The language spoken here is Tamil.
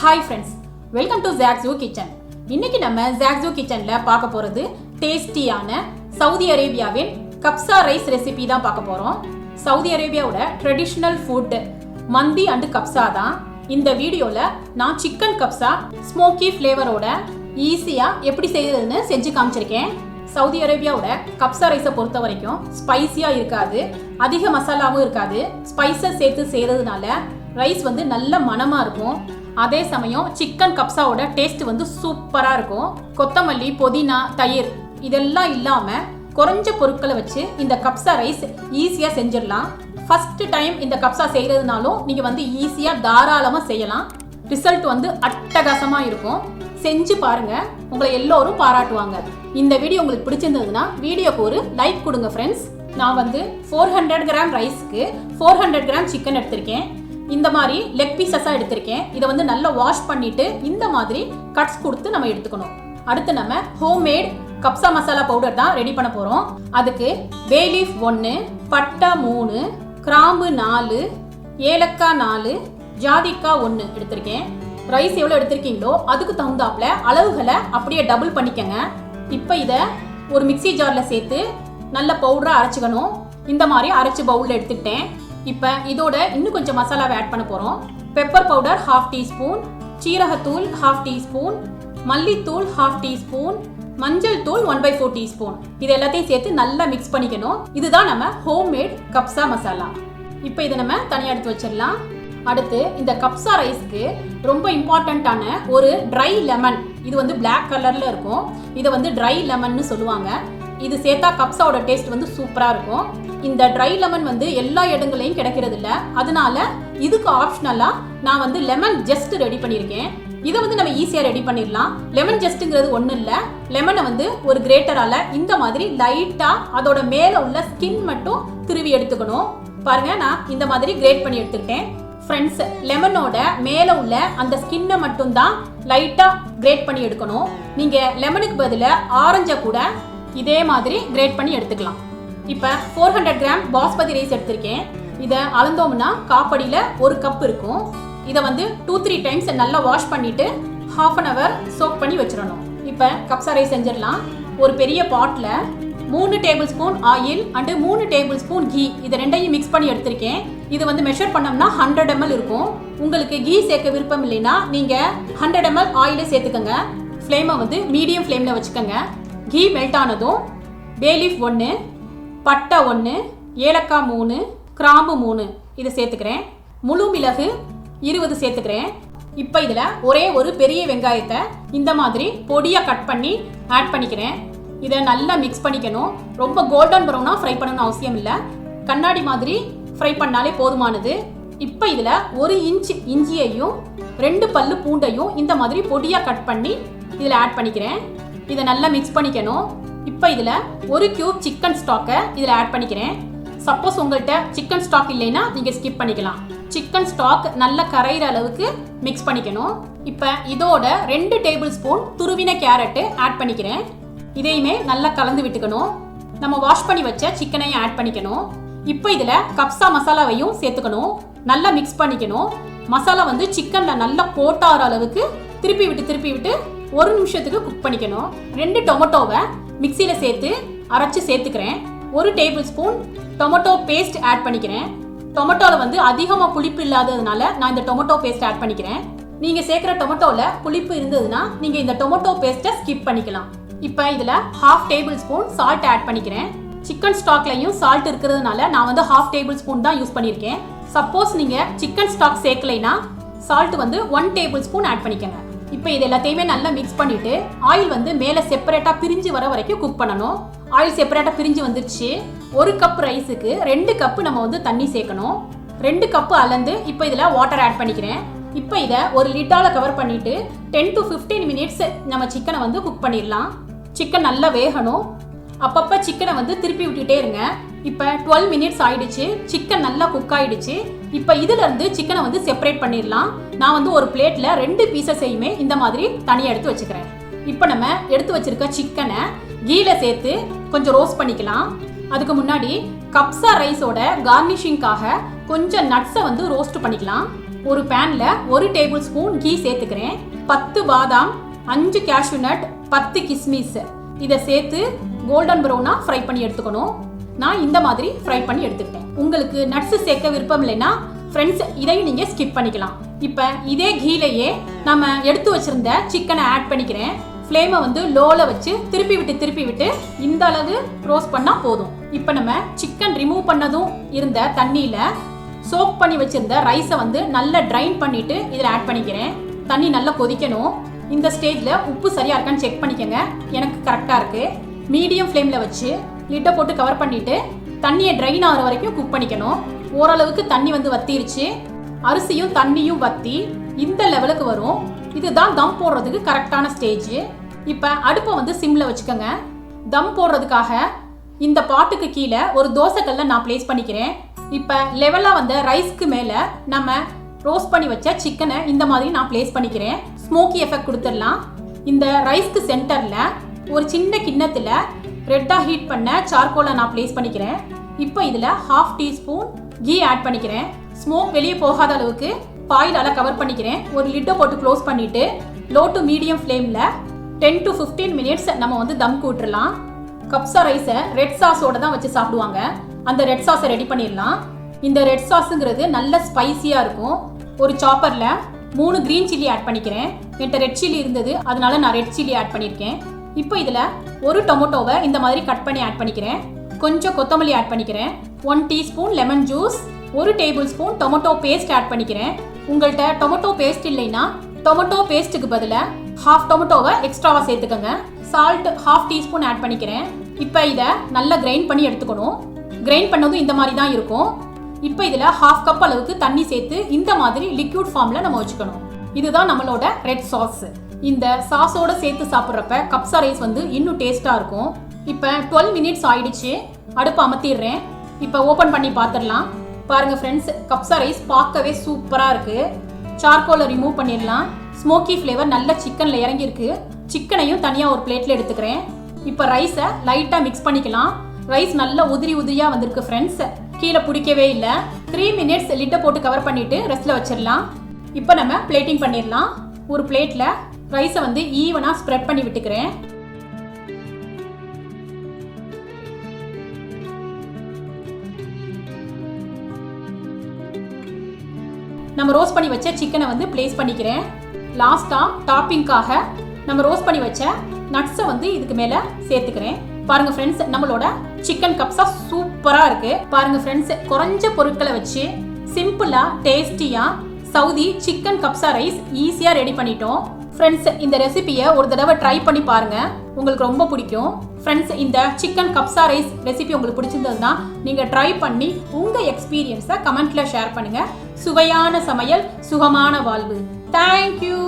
Hi friends, welcome to Zaag Zoog kitchen. இன்னைக்கு நம்ம Zaag Zoog kitchenல பார்க்க போறது டேஸ்டியான சவுதி அரேபியாவின் கப்சா ரைஸ் ரெசிபி தான் பார்க்க போறோம். சவுதி அரேபியாவோட ட்ரெடிஷனல் ஃபுட் மந்தி அண்ட் கப்சா தான். இந்த வீடியோல நான் சிக்கன் கப்சா ஸ்மோக்கி ஃப்ளேவரோட ஈஸியா எப்படி செய்யறதுன்னு செஞ்சு காமிச்சிருக்கேன். சவுதி அரேபியாவோட கப்சா ரைஸை பொறுத்த வரைக்கும் ஸ்பைசியா இருக்காது, அதிக மசாலாவும் இருக்காது. ஸ்பைசஸ் சேர்த்து செய்யறதுனால ரைஸ் வந்து நல்ல மணமா இருக்கும். அதே சமயம் சிக்கன் கப்சாவோட டேஸ்ட் வந்து சூப்பரா இருக்கும். கொத்தமல்லி, புதினா, தயிர் இதெல்லாம் இல்லாம குறைஞ்ச பொருட்களை வச்சு இந்த கப்சா ரைஸ் ஈஸியா செஞ்சிடலாம். ஃபர்ஸ்ட் டைம் இந்த கப்சா செய்யறதுனாலும் நீங்க வந்து ஈஸியா தாராளமா செய்யலாம். ரிசல்ட் வந்து அட்டகாசமா இருக்கும். செஞ்சு பாருங்க, உங்களை எல்லோரும் பாராட்டுவாங்க. இந்த வீடியோ உங்களுக்கு பிடிச்சிருந்ததுன்னா வீடியோக்கு ஒரு லைக் கொடுங்க ஃப்ரெண்ட்ஸ். நான் வந்து 400 கிராம் ரைஸ்க்கு 400 கிராம் சிக்கன் எடுத்திருக்கேன். இந்த மாதிரி லெக் பீசஸாக எடுத்திருக்கேன். இதை வந்து நல்லா வாஷ் பண்ணிட்டு இந்த மாதிரி கட்ஸ் கொடுத்து நம்ம எடுத்துக்கணும். அடுத்து நம்ம ஹோம்மேட் கப்சா மசாலா பவுடர் தான் ரெடி பண்ண போகிறோம். அதுக்கு பே லீஃப் 1, பட்டை 3, கிராம்பு 4, ஏலக்காய் 4, ஜாதிக்காய் 1 எடுத்திருக்கேன். ரைஸ் எவ்வளோ எடுத்திருக்கீங்களோ அதுக்கு தகுந்தாப்புல அளவுகளை அப்படியே டபுள் பண்ணிக்கங்க. இப்போ இதை ஒரு மிக்சி ஜாரில் சேர்த்து நல்ல பவுடராக அரைச்சிக்கணும். இந்த மாதிரி அரைச்சி பவுலில் எடுத்துக்கிட்டேன். இப்போ இதோட இன்னும் கொஞ்சம் மசாலாவை ஆட் பண்ண போகிறோம். பெப்பர் பவுடர் 1/2 டீஸ்பூன், சீரகத்தூள் 1/2 டீஸ்பூன், மல்லித்தூள் 1/2 டீஸ்பூன், மஞ்சள் தூள் 1/4 டீஸ்பூன். இது எல்லாத்தையும் சேர்த்து நல்லா மிக்ஸ் பண்ணிக்கணும். இதுதான் நம்ம ஹோம்மேட் கப்சா மசாலா. இப்போ இதை நம்ம தனியாக எடுத்து வச்சிடலாம். அடுத்து இந்த கப்சா ரைஸ்க்கு ரொம்ப இம்பார்ட்டண்ட்டான ஒரு ட்ரை லெமன், இது வந்து பிளாக் கலரில் இருக்கும். இதை வந்து ட்ரை லெமன்னு சொல்லுவாங்க. இது சேர்த்தா கப்சாவோட டேஸ்ட் வந்து சூப்பராக இருக்கும். இந்த ட்ரை லெமன் வந்து எல்லா இடங்களையும் கிடைக்கிறது இல்லை, அதனால இதுக்கு ஆப்ஷனலாக நான் வந்து லெமன் ஜெஸ்ட் ரெடி பண்ணியிருக்கேன். இதை வந்து நம்ம ஈஸியாக ரெடி பண்ணிடலாம். லெமன் ஜெஸ்ட்டுங்கிறது ஒன்றும் இல்லை, லெமனை வந்து ஒரு கிரேட்டரால் இந்த மாதிரி லைட்டாக அதோட மேலே உள்ள ஸ்கின் மட்டும் திருவி எடுத்துக்கணும். பாருங்க, நான் இந்த மாதிரி கிரேட் பண்ணி எடுத்துக்கிட்டேன். ஃப்ரெண்ட்ஸ், லெமனோட மேலே உள்ள அந்த ஸ்கின்னை மட்டும் தான் லைட்டாக கிரேட் பண்ணி எடுக்கணும். நீங்கள் லெமனுக்கு பதிலாக ஆரஞ்சை கூட இதே மாதிரி கிரேட் பண்ணி எடுத்துக்கலாம். இப்போ 400 கிராம் பாஸ்மதி ரைஸ் எடுத்திருக்கேன். இதை அளந்தோம்னா காப்படியில் 1 கப் இருக்கும். இதை வந்து 2-3 டைம்ஸ் நல்லா வாஷ் பண்ணிவிட்டு 1/2 hour சோக் பண்ணி வச்சிடணும். இப்போ கப்சா ரைஸ் செஞ்சிடலாம். ஒரு பெரிய bottle 3 tablespoon oil and 3 tablespoon ghee, இதை ரெண்டையும் மிக்ஸ் பண்ணி எடுத்திருக்கேன். இது வந்து மெஷர் பண்ணோம்னா 100 ml இருக்கும். உங்களுக்கு கீ சேர்க்க விருப்பம் இல்லைன்னா நீங்கள் 100 ml ஆயிலே சேர்த்துக்கோங்க. ஃப்ளேமை வந்து மீடியம் ஃப்ளேமில் வச்சுக்கோங்க. கீ மெல்ட் ஆனதும் பே லீஃப் 1, பட்டை 1, ஏலக்காய் 3, கிராம்பு 3 இதை சேர்த்துக்கிறேன். முழு மிளகு 20 சேர்த்துக்கிறேன். இப்போ இதில் ஒரே ஒரு பெரிய வெங்காயத்தை இந்த மாதிரி பொடியாக கட் பண்ணி ஆட் பண்ணிக்கிறேன். இதை நல்லா மிக்ஸ் பண்ணிக்கணும். ரொம்ப கோல்டன் ப்ரௌனாக ஃப்ரை பண்ணணும்னு அவசியம் இல்லை, கண்ணாடி மாதிரி ஃப்ரை பண்ணாலே போதுமானது. இப்போ இதில் 1 இன்ச் இஞ்சியையும் 2 பல்லு பூண்டையும் இந்த மாதிரி பொடியாக கட் பண்ணி இதில் ஆட் பண்ணிக்கிறேன். இதை நல்லா மிக்ஸ் பண்ணிக்கணும். இப்போ இதில் 1 கியூப் சிக்கன் ஸ்டாக்கை இதில் ஆட் பண்ணிக்கிறேன். சப்போஸ் உங்கள்கிட்ட சிக்கன் ஸ்டாக் இல்லைன்னா நீங்கள் ஸ்கிப் பண்ணிக்கலாம். சிக்கன் ஸ்டாக் நல்லா கரையிற அளவுக்கு மிக்ஸ் பண்ணிக்கணும். இப்போ இதோட 2 டேபிள் ஸ்பூன் துருவின கேரட்டு ஆட் பண்ணிக்கிறேன். இதையுமே நல்லா கலந்து விட்டுக்கணும். நம்ம வாஷ் பண்ணி வச்ச சிக்கனையும் ஆட் பண்ணிக்கணும். இப்போ இதில் கப்சா மசாலாவையும் சேர்த்துக்கணும். நல்லா மிக்ஸ் பண்ணிக்கணும். மசாலா வந்து சிக்கனில் நல்லா கோட்டாற அளவுக்கு திருப்பி விட்டு 1 நிமிஷத்துக்கு குக் பண்ணிக்கணும். 2 டொமேட்டோவை மிக்சியில் சேர்த்து அரைச்சி சேர்த்துக்கிறேன். 1 tablespoon tomato paste add பண்ணிக்கிறேன். டொமேட்டோவில் வந்து அதிகமாக புளிப்பு இல்லாததுனால நான் இந்த டொமேட்டோ பேஸ்ட் ஆட் பண்ணிக்கிறேன். நீங்கள் சேர்க்குற டொமேட்டோவில் புளிப்பு இருந்ததுன்னா நீங்கள் இந்த டொமேட்டோ பேஸ்ட்டை ஸ்கிப் பண்ணிக்கலாம். இப்போ இதில் 1/2 டேபிள் ஸ்பூன் சால்ட் ஆட் பண்ணிக்கிறேன். சிக்கன் ஸ்டாக்லையும் சால்ட் இருக்கிறதுனால நான் வந்து 1/2 டேபிள் ஸ்பூன் தான் யூஸ் பண்ணியிருக்கேன். சப்போஸ் நீங்கள் சிக்கன் ஸ்டாக் சேர்க்கலைன்னா சால்ட் வந்து 1 டேபிள் ஸ்பூன் ஆட் பண்ணிக்கோங்க. இப்போ இது எல்லாத்தையுமே நல்லா மிக்ஸ் பண்ணிவிட்டு ஆயில் வந்து மேலே செப்பரேட்டாக பிரிஞ்சு வர வரைக்கும் குக் பண்ணணும். ஆயில் செப்பரேட்டாக பிரிஞ்சு வந்துருச்சு. 1 கப் ரைஸுக்கு 2 கப்பு நம்ம வந்து தண்ணி சேர்க்கணும். 2 கப்பு அளந்து இப்போ இதில் வாட்டர் ஆட் பண்ணிக்கிறேன். இப்போ இதை ஒரு லிட்டால் கவர் பண்ணிவிட்டு 10 to 15 மினிட்ஸ் நம்ம சிக்கனை வந்து குக் பண்ணிடலாம். சிக்கன் நல்லா வேகணும். அப்பப்போ சிக்கனை வந்து திருப்பி விட்டுட்டே இருங்க. இப்போ 12 மினிட்ஸ் ஆயிடுச்சு. சிக்கன் நல்லா குக் ஆயிடுச்சு. இப்போ இதிலிருந்து சிக்கனை வந்து செப்பரேட் பண்ணிடலாம். நான் வந்து ஒரு பிளேட்டில் 2 பீசஸையுமே இந்த மாதிரி தனியாக எடுத்து வச்சுக்கிறேன். இப்போ நம்ம எடுத்து வச்சிருக்க சிக்கனை கீல சேர்த்து கொஞ்சம் ரோஸ்ட் பண்ணிக்கலாம். அதுக்கு முன்னாடி கப்சா ரைஸோட கார்னிஷிங்காக கொஞ்சம் நட்ஸை வந்து ரோஸ்ட் பண்ணிக்கலாம். ஒரு பேன்ல 1 டேபிள் ஸ்பூன் கீ சேர்த்துக்கிறேன். 10 பாதாம், 5 கேஷ்யூ நட், 10 கிஸ்மிஸ் இதை சேர்த்து கோல்டன் ப்ரௌனா ஃப்ரை பண்ணி எடுத்துக்கணும். நான் இந்த மாதிரி ஃப்ரை பண்ணி எடுத்துக்கிட்டேன். உங்களுக்கு நட்ஸ் சேர்க்க விருப்பம் இல்லைன்னா ஃப்ரெண்ட்ஸ் இதையும் நீங்க ஸ்கிப் பண்ணிக்கலாம். இப்போ இதே கீலையே நம்ம எடுத்து வச்சிருந்த சிக்கனை ஆட் பண்ணிக்கிறேன். ஃப்ளேமை வந்து லோல வச்சு திருப்பி விட்டு இந்த அளவு ரோஸ்ட் பண்ணா போதும். இப்போ நம்ம சிக்கன் ரிமூவ் பண்ணதும் இருந்த தண்ணியில சோக் பண்ணி வச்சிருந்த ரைஸை வந்து நல்லா ட்ரைன் பண்ணிட்டு இதில் ஆட் பண்ணிக்கிறேன். தண்ணி நல்லா கொதிக்கணும். இந்த ஸ்டேஜ்ல உப்பு சரியா இருக்கான்னு செக் பண்ணிக்கோங்க. எனக்கு கரெக்டா இருக்கு. மீடியம் ஃப்ளேம்ல வச்சு லிட்டை போட்டு கவர் பண்ணிட்டு தண்ணியை ட்ரைன் ஆகிற வரைக்கும் குக் பண்ணிக்கணும். ஓரளவுக்கு தண்ணி வந்து வத்திருச்சு. அரிசியும் தண்ணியும் வத்தி இந்த லெவலுக்கு வரும். இதுதான் தம் போடுறதுக்கு கரெக்டான ஸ்டேஜ். இப்போ அடுப்பை வந்து சிம்ல வச்சுக்கோங்க. தம் போடுறதுக்காக இந்த பாட்டுக்கு கீழே ஒரு தோசைக்கல்லை நான் பிளேஸ் பண்ணிக்கிறேன். இப்போ லெவலாக வந்த ரைஸ்க்கு மேலே நம்ம ரோஸ்ட் பண்ணி வச்ச சிக்கனை இந்த மாதிரி நான் பிளேஸ் பண்ணிக்கிறேன். ஸ்மோக்கி எஃபெக்ட் கொடுத்துடலாம். இந்த ரைஸ்க்கு சென்டரில் ஒரு சின்ன கிண்ணத்தில் ரெட்டாக ஹீட் பண்ண சார்கோலை நான் பிளேஸ் பண்ணிக்கிறேன். இப்போ இதில் 1/2 டீஸ்பூன் கீ ஆட் பண்ணிக்கிறேன். ஸ்மோக் வெளியே போகாத அளவுக்கு பாயிலால் கவர் பண்ணிக்கிறேன். ஒரு லிட்டை போட்டு க்ளோஸ் பண்ணிவிட்டு லோ டு மீடியம் ஃப்ளேமில் 10 to 15 மினிட்ஸ் நம்ம வந்து தம் கூட்டுடலாம். கப்சா ரைஸை ரெட் சாஸோட தான் வச்சு சாப்பிடுவாங்க. அந்த ரெட் சாஸை ரெடி பண்ணிடலாம். இந்த ரெட் சாஸுங்கிறது நல்ல ஸ்பைசியாக இருக்கும். ஒரு சாப்பரில் 3 கிரீன் சில்லி ஆட் பண்ணிக்கிறேன். என்கிட்ட ரெட் சில்லி இருந்தது, அதனால நான் ரெட் சில்லி ஆட் பண்ணியிருக்கேன். இப்போ இதில் ஒரு டொமேட்டோவை இந்த மாதிரி கட் பண்ணி ஆட் பண்ணிக்கிறேன். கொஞ்சம் கொத்தமல்லி ஆட் பண்ணிக்கிறேன். 1 teaspoon lemon juice, 1 tablespoon tomato paste add பண்ணிக்கிறேன். உங்கள்கிட்ட டொமேட்டோ பேஸ்ட் இல்லைன்னா டொமேட்டோ பேஸ்ட்டுக்கு பதிலாக 1/2 டொமேட்டோவை எக்ஸ்ட்ராவாக சேர்த்துக்கோங்க. சால்ட் 1/2 டீஸ்பூன் ஆட் பண்ணிக்கிறேன். இப்போ இதை நல்லா கிரைண்ட் பண்ணி எடுத்துக்கணும். கிரைண்ட் பண்ணதும் இந்த மாதிரி தான் இருக்கும். இப்போ இதில் 1/2 கப் அளவுக்கு தண்ணி சேர்த்து இந்த மாதிரி லிக்விட் ஃபார்மில் நம்ம வச்சுக்கணும். இதுதான் நம்மளோட ரெட் சாஸ். இந்த சாஸோட சேர்த்து சாப்பிட்றப்ப கப்சா ரைஸ் வந்து இன்னும் டேஸ்ட்டாக இருக்கும். இப்போ 12 மினிட்ஸ் ஆயிடுச்சு. அடுப்பு அமர்த்திடுறேன். இப்போ ஓப்பன் பண்ணி பார்த்துடலாம். பாருங்கள் ஃப்ரெண்ட்ஸ், கப்சா ரைஸ் பார்க்கவே சூப்பராக இருக்குது. சார்கோலை ரிமூவ் பண்ணிடலாம். ஸ்மோக்கி ஃப்ளேவர் நல்ல சிக்கனில் இறங்கியிருக்கு. சிக்கனையும் தனியாக ஒரு பிளேட்டில் எடுத்துக்கிறேன். இப்போ ரைஸை லைட்டாக மிக்ஸ் பண்ணிக்கலாம். ரைஸ் நல்லா உதிரியாக வந்திருக்கு ஃப்ரெண்ட்ஸ். கீழே பிடிக்கவே இல்லை. 3 மினிட்ஸ் லிட்டை போட்டு கவர் பண்ணிவிட்டு ரெஸ்ட்டில் வச்சிடலாம். இப்போ நம்ம பிளேட்டிங் பண்ணிடலாம். ஒரு பிளேட்டில் ரைஸை வந்து ஈவனாக ஸ்ப்ரெட் பண்ணி விட்டுக்கிறேன். நம்ம ரோஸ்ட் பண்ணி வச்ச சிக்கனை வந்து பிளேஸ் பண்ணிக்கிறேன். லாஸ்ட்டாக டாப்பிங்காக நம்ம ரோஸ்ட் பண்ணி வச்ச நட்ஸை வந்து இதுக்கு மேலே சேர்த்துக்கிறேன். பாருங்க ஃப்ரெண்ட்ஸ், நம்மளோட சிக்கன் கப்ஸா சூப்பராக இருக்கு. பாருங்க ஃப்ரெண்ட்ஸ், குறைஞ்ச பொருட்களை வச்சு சிம்பிளாக டேஸ்டியாக சவுதி சிக்கன் கப்சா ரைஸ் ஈஸியாக ரெடி பண்ணிட்டோம். ஃப்ரெண்ட்ஸ், இந்த ரெசிபியை ஒரு தடவை ட்ரை பண்ணி பாருங்க, உங்களுக்கு ரொம்ப பிடிக்கும். ஃப்ரெண்ட்ஸ், இந்த சிக்கன் கப்சா ரைஸ் ரெசிபி உங்களுக்கு பிடிச்சிருந்ததுன்னா நீங்கள் ட்ரை பண்ணி உங்கள் எக்ஸ்பீரியன்ஸை கமெண்ட்டில் ஷேர் பண்ணுங்கள். சுவையான சமையல், சுகமான வாழ்வு. தேங்க்யூ.